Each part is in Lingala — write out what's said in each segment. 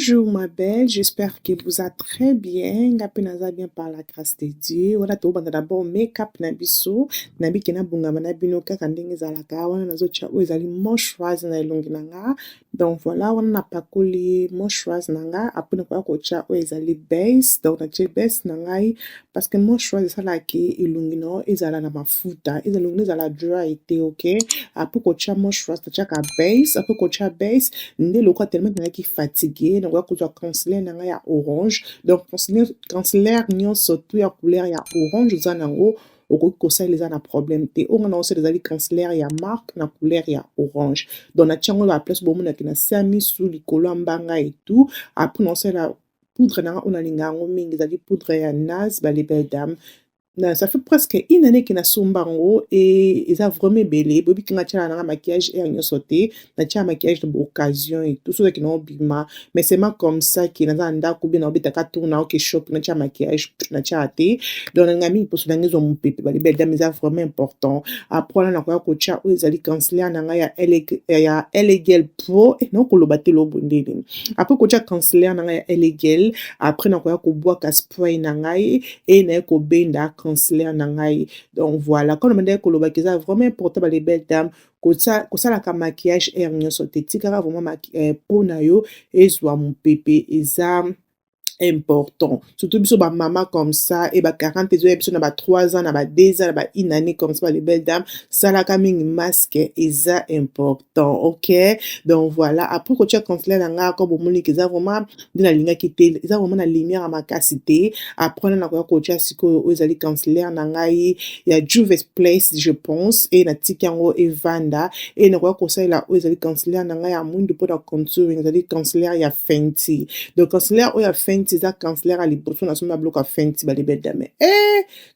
Bonjour ma belle, j'espère que vous êtes très bien. Ngapi naza bien par la grâce de Dieu. Wana to banda d'abord make-up na biso. Na biki na bungama na bino kaka ndenge ezalaka. Wana nazotia oyo ezali moisturizer na elongi na nga. Donc voilà, wana napakoli moisturizer na nga. Après nakoya kotia oyo ezali base. Donc natie base na ngai parce que moisturizer esalaki elongi na yo ezala na mafuta. Elongi ezala dry te, ok? Après kotia moisturizer natiaka base. Après kotia base, nde loko tellement nazalaki fatigué. Donc nakoya concealer na ngai ya orange. Donc concealer nyonso tu ya couleur ya orange oza nango okoki kosalela eza na problème te. Onga na osala ezali concealer ya marque na couleur ya orange. Donc natia yango ba place bomonaki na se ya misu likolo ya mbanga et tout. Après na osala poudre na nga oyo nalinga yango mingi ezali poudre ya NARS ba les belles dames. Ça fait presque une année que na somba yango et eza vraiment ebele. Boyebi ki nga tia na maquillage et nyonso te. Na tia maquillage de occasion et tout ça qui na obima. Mais c'est pas comme ça que naza ndako bien na obetaka tourna ok shop na tia maquillage na tia te. Donc nga mi poso na ngezo mupepe ba les belles dames eza vraiment important. Après na koya ko tia oyo ezali concealer na nga ya Elegel Pro et na koloba te lo bondeli. Après ko tia concealer na nga ya Elegel, après na koya ko boire ka spray na ngai et na ko benda concealer na ngai. Donc voilà, quand on m'a koloba ki eza vraiment important ba les belles dames kosala ka maquillage et nyonso te tikaka vraiment po na yo ezwa mupepe eza important. Surtout biso ba maman comme ça et ba 40 ans biso na ba 3 ans na ba 2 ans na ba une année comme ça les belles dames sala ka mingi masque eza important, ok? Donc voilà, après ko tia concealer na nga ko bomoni ki eza vraiment ndina linga ki te eza vraiment na lumière à makasi te. Après na ko tia siko oyo ezali concealer na ngai ya Juvia's Place je pense et na tikango Evanda et na ko salela oyo ezali concealer na ngai ya mundu pour la contouring ezali concealer ya Fenty. Donc concealer oyo ya Fenty eza concealer à liboso na soma bloc à Fenty ba les belles dames.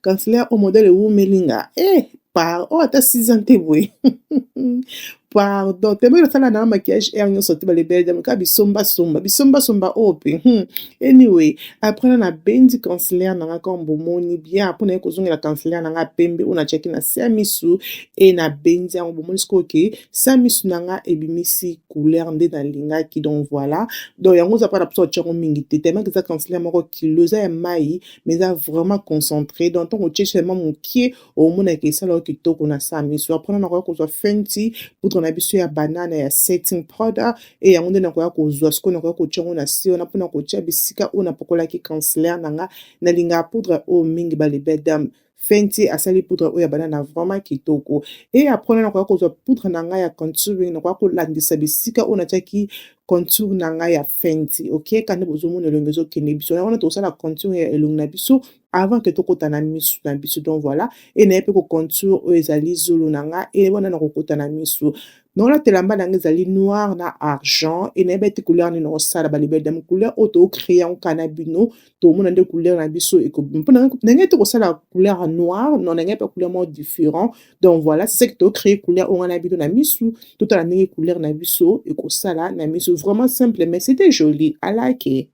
Concealer au modèle Wumelinga. Par ata 6 ans te boy. Pardon, tellement ça na maquillage et nyonso te ba les belles dames ka bisomba ope. Anyway, après na bendi concealer na nga kombo moni bien après na kozongela concealer na nga pembe ona check na se misu et na bendi en bomoni skoke sa misu na nga ebimisi couleur nde na linga ki donc voilà. Donc yango za para pso tchongo mingi te tellement que ça concealer moko kilo za mai mais ça vraiment concentré donc ton check seulement mon qui au mona ke sala kitoko na sa misu après na ko zo Fenty poudre na biso ya banana ya setting powder et yango nde na koya kozwa siko na koya kotchongo na si ona pona kotia bisika ona pokola ki concealer na nga na linga poudre o mingi ba les belles dames. Fenty asali poudre oyo ya banana vraiment kitoko et après na koya kozwa poudre na nga ya contouring na koya kolandisa bisika ona tiaki contour na nga ya Fenty, ok? Kande bozomona elongi ezokende biso na wana tosala contour ya elongi na biso avant que tokota na misu na biso donc voilà et na pe ko contour oyo ezali zolo na nga et wana na kokota na misu. Non la telamba na nga ezali noir na argent et na bete couleur ni no sala ba les belles dames couleur auto crayon canabino to mona nde couleur na biso et ko mpona na nga to sala couleur noir non na nga pe couleur mo différent donc voilà c'est ça que to créer couleur on a bino na misu tout la ndenge couleur na biso et ko sala na misu vraiment simple mais c'était joli I like it.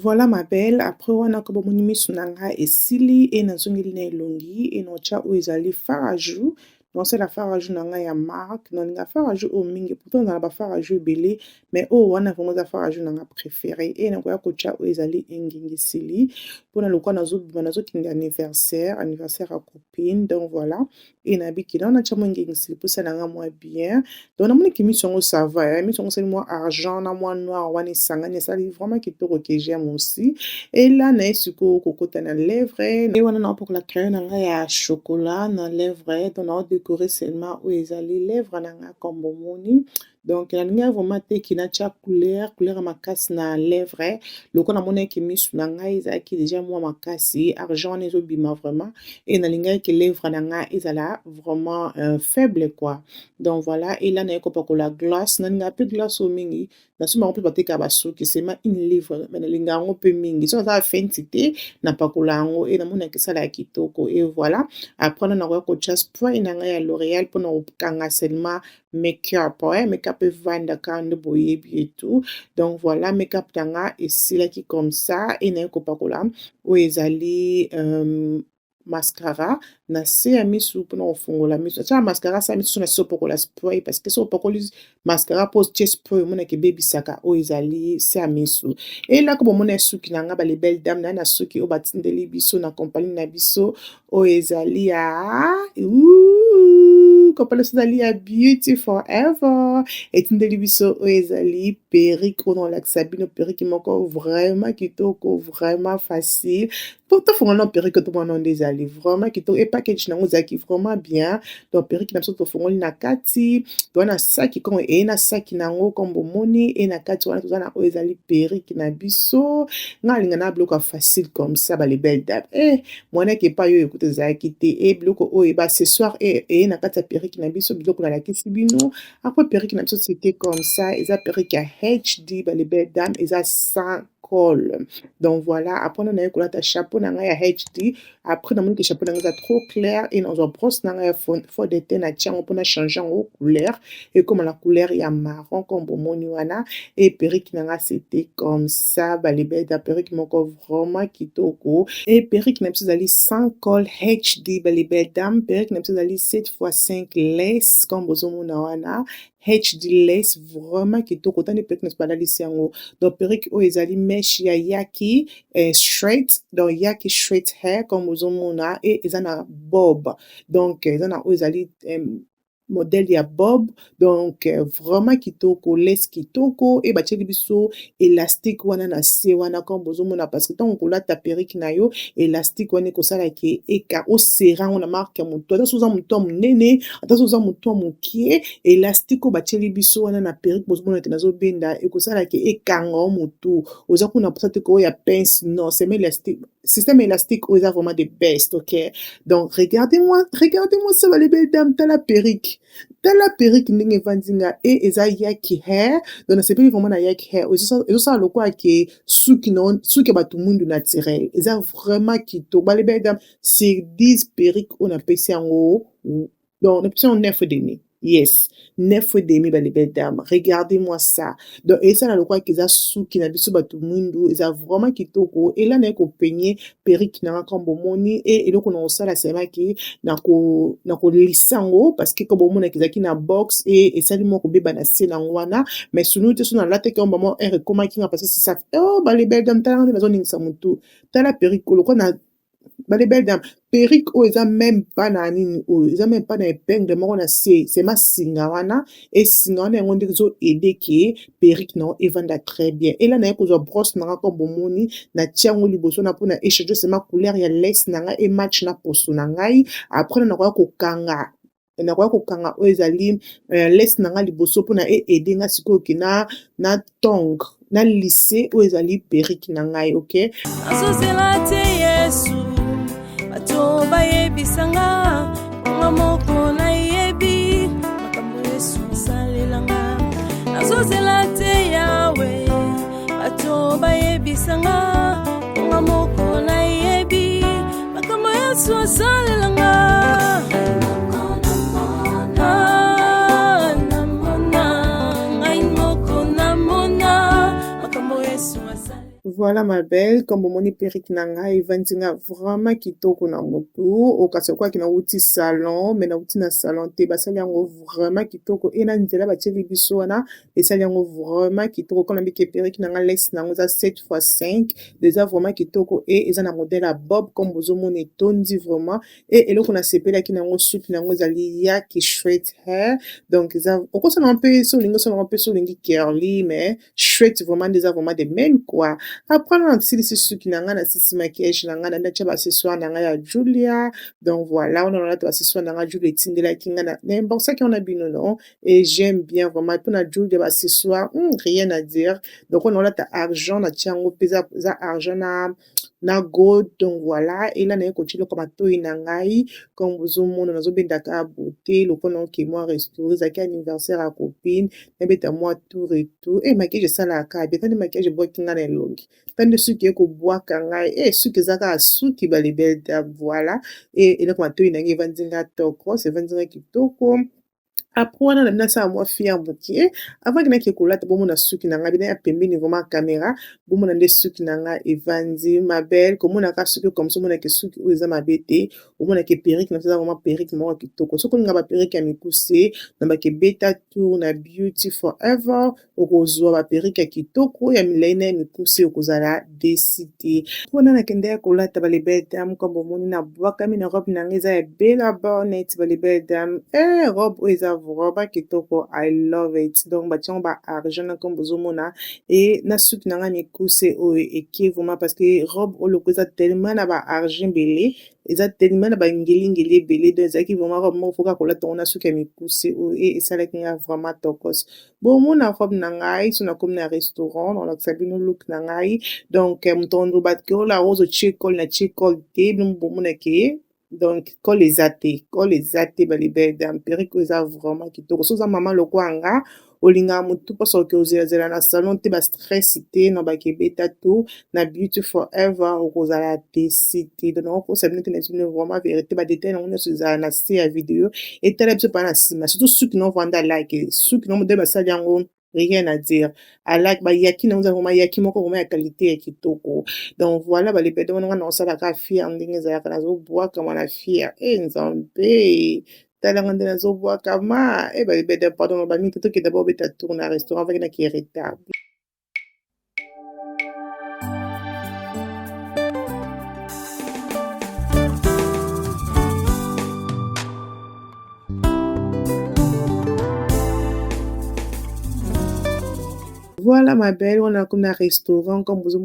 Voilà ma belle, après wana ko bomoni misu na nga esili et nazongeli na elongi et nocha oyo ezali fard à jour donc c'est la fard à jouer na ngai ya marque donc nalinga fard à jouer oyo mingi pourtant nazala ba fard à jouer ebele mais oyo wana vraiment eza fard à jouer na nga préféré e nakoya kotia oyo ezali engingisili mpona lokwa nazobima nazokende anniversaire ya copine donc voilà e nayebiki na natia mwa engingisili mpo esala nga mwa bien donc namoniki miso yango ça va miso yango esali mwa argent na mwa noir wana esangani esali vraiment kitoko que j'aime aussi et là naye sikoyo kokota na lèvre e wana naopakola crayon na ngai ya chocolat na lèvre donc naodécorer seulement oyo ezali lèvre na ngai comme bomoni donc nalingi vraiment te eki natia couleur ya makasi na lèvre loko namonaki miso na ngai ezalaki déjà mwa makasi argent wana ezobima vraiment e nalingaki lèvre na ngai ezala vraiment faible quoi donc voilà et là naye kopakola glace nalinga mpe glace oyo mingi nasombango mpe batekaka basuki sema une livre me nalinga yango mpe mingi so nazala fenti te napakola yango e namonaki esala ya kitoko e voilà après na nakoya kotia spray na ngai ya L'Oréal mpona kokanga seulement make-up make-up evandaka nde boyebi et tout donc voilà make-up na nga esilaki comme ça e naye kopakola oyo ezali mascara na se ya misu mpona kofungola misu atia mascara sa misu so na se opokola spray parce que so opokoli mascara mpo tie spray omonaki ebebisaka oyo ezali se ya misu elako bomona suki na nga bale belle dame na suki oyo batindeli biso na compagnie na biso oyo ezali ya compagnie ezali ya beauty forever etindeli biso oyo ezali perruque oyo naolakisa bino perruque moko vraiment kitoko vraiment facile pour tofongola na perruque tomona nde ezali vraiment kitoko e package nango ezalaki vraiment bien donc perruque na biso tofongoli na kati toza na saki kongo eye na saki nango comme bomoni e na kati wana toza na oyo ezali perruque na biso nga alinga na biloko ya facile comme ça bale belle dame mwanaki epai oyo ekuta ezalaki te e biloko oyo baaccessoire eye na kati ya perruque na biso biloko nalakisi bino après perruque na biso c'était comme ça eza perruque ya HD bale belle dame eza sans col donc voilà après on a kolata chapeau na ngai ya HD après namoni ke chapeau na ngai eza trop clair et nazwa brosse na ngai ya fond de teint na tiango mpona changer yango couleur et comme la couleur ya marron comme bomoni wana et perruque na ngai c'était comme ça bale belle da perruque moko vraiment kitoko et perruque na biso ezali sans col HD bale belle dame perruque na biso ezali 7x5 lace comme bozomona wana HD lace vraiment kitoko tani perruque na biso balalisi yango donc perruque oyo ezali mesh ya yaki straight donc yaki straight hair comme bozomona et eza na bob donc eza na oyo ezali modèle ya bob donc vraiment kitoko lace kitoko e batieli biso élastique wana na se wana comme bozomona parce que ntango kolata perruque na yo élastique wana ekosalaki eka osera ngo na marque ya motu ata soza motu ya monene ata soza motu ya mokie élastique oyo batieli biso wana na perruque bozomona ete nazobenda ekosalaki ekanga o motu oza kuna mposa te koya pince non c'est élastique système élastique oyo eza vraiment the best ok donc regardez-moi ça bale belle dame tala perruque ndenge evandi nga e eza yaki hair donc nasepeli vraiment na yaki hair ezosala lokola ke suki ya bato mundu naturel eza vraiment kitoko bale belle dame sur 10 perruque oyo napesi yango donc napesi yango 9,5 yes 9,5 bale belle dame regardez-moi ça donc eza na lokola ke eza suki na biso bato mundu eza vraiment kitoko ela naye kopenye perruque na nga comme bomoni e eloko na kosala semaki na kolisa yango parce que comme bomona ezalaki na box e esali mwa kobeba na se nango wana mais sunu te so nalataki yango bamo ekomaki nga parce que c'est ça bale belle dame tala nde nazoningisa motu tala perruque lokola na bale belle dame perruque oyo eza même pas na nini oyo eza même pas na épingle moko na se sema singa wana e singa wana yango nde ezoede ke perruque nango evanda très bien ela naye kozwa brosse nanga comme bomoni na tia yango liboso na mpona échange sema couleur ya lace na ngai e match na poso na ngai après nakoya kokanga oyo ezali lace na ngai liboso mpona eede nga sikoyo ke na tong na lisse oyo ezali perruque na ngai ok azozela te yesu bato bayebisanga nga moko nayebi makambo yesu asalelanga azozela te yawe bato bayebisanga nga moko nayebi makambo yesu asalelanga Voilà ma belle, comme omoni perruque na ngai evandi nga vraiment kitoko na motu, okasi okwaki nauti salon, me nauti na salon te, basali yango vraiment kitoko, e na nzela batieli biso wana esali yango vraiment kitoko, kona mbike perruque na nga lese nango eza 7x5, eza vraiment kitoko e eza na modele ya bob comme bozomona etondi vraiment, e eloko nasepelaki nango suki nango ezali yaki straight hair, donc eza okosala mpe so olingi osala mpe so olingi curly, mais straight vraiment nde eza vraiment de même quoi. Après na nasilisi suki na nga nasilisi maquillage na nga na natia baccessoire na nga ya Julia, donc voilà wana nalata baccessoire na nga Julia etindelaki nga na nembosaki wana bino non, et j'aime bien vraiment mpona Julia baccessoire rien à dire, donc wana nalata argent natia yango mpe eza argent na gold, donc voilà ela naye kotia eloko matoyi na ngai comme bozomona nazobendaka ya beauté lokola oke mwa restaurant ezalaki anniversaire ya copine nabeta mwa tour et tout e maquillage esalaka bien tandi maquillage ebwaki nga na elongi tandi suki ekobwaka ngai suki eza kaka suki balebele dame voilà e eloko matoyi na ngai evandi nga tokos evandi nga kitoko. Après wana na nasala mwa fiere mokie avant nakende kolata bomona suki na ngai bina ya pembeni vraiment caméra bomona nde suki na ngai evandi ma belle komonaka suki comme ça omonake suki oyo eza mabe te omonake perruque na eza vraiment perruque moko kitoko soki olinga baperruque ya mikuse na bakebeta tour na beauty forever okozwa baperruque ya kitoko ya milai na ya mikuse okozala deside mpona nakende kolata balebele dame comme bomoni na bwakami na robe na ngai eza ya bela bornet balebele dame robe oyo eza vraiment kitoko I love it, donc batiango ba argent na comme bozomona e na suki na nga mikuse oyo eke vraiment parce que robe oyo loko eza tellement na ba argent ebele eza tellement na bangelingeli ebele donc ezalaki vraiment robe moko foka kolata ngo na suki ya mikuse oyo e esalaki nga vraiment tokos bomona robe na ngai so nakomi na restaurant nalakisa bino look na ngai donc moto ondobaki ola rose otie col na tie col te bino bomonake donc col eza te balebele dame perruque oyo eza vraiment kitoko so oza mama lokwa nga olingaka motu mposa oke ozelazela na salon te bastress te na bakebeta to na beauty forever okozala desi te donc nakokosa bino te na bino vraiment vérité badetail nango nyonso ezala na se ya video etala biso mpana na nsima surtout suki na ovanda like suki na modele basali yango rien à dire alike bayaki nango eza vraiment yaki moko vraiment ya qualité ya kitoko donc voilà balebede wana nga naosalaka fiere ndenge ezalaka nazobwakama na fiere nzambe talanga nde nazobwakama balebede pardon bamingi te tokenda baobeta tour na restaurant vaki naki retard. Voilà ma belle, on a comme un restaurant, comme vous avez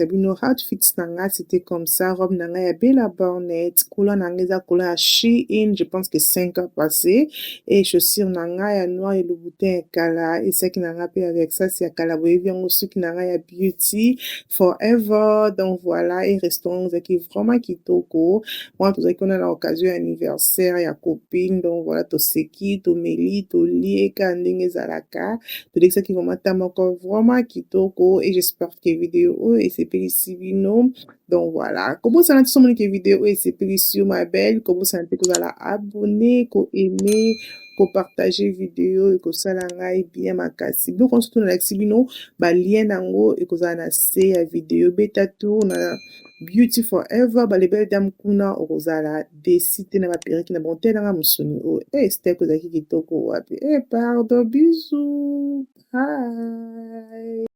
vu, on a outfit nanga, c'était comme ça, robe nanga ya bella bornet, couleur nanga za couleur Shein, je pense que 5 ans passé, et chaussures nanga ya noir et le bouton kala, et ça qui nanga pe avec ça, c'est kala, vous voyez aussi qui nanga ya beauty forever, donc voilà, et restaurant qui vraiment kitoko, moi tout ça qu'on a l'occasion anniversaire, ya copine, donc voilà, to seki, to meli, to lié, kandenge zalaka, to ça qui vraiment tamoko vraiment kitoko et j'espère que vidéo et c'est bino donc voilà comment ça n'a pas que vidéo et c'est sur ma belle comment ça n'a pas que la abonner ko aimer ko partager vidéo et ko sala ngai bien makasi donc on se tourne avec bino ba lien nango et ko za na se ya vidéo beta tour na beauty forever balebele dame kuna okozala desite na baperiki na bonté nanga musuni o c'était ko zaki kitoko wapi pardon bisous. Hi.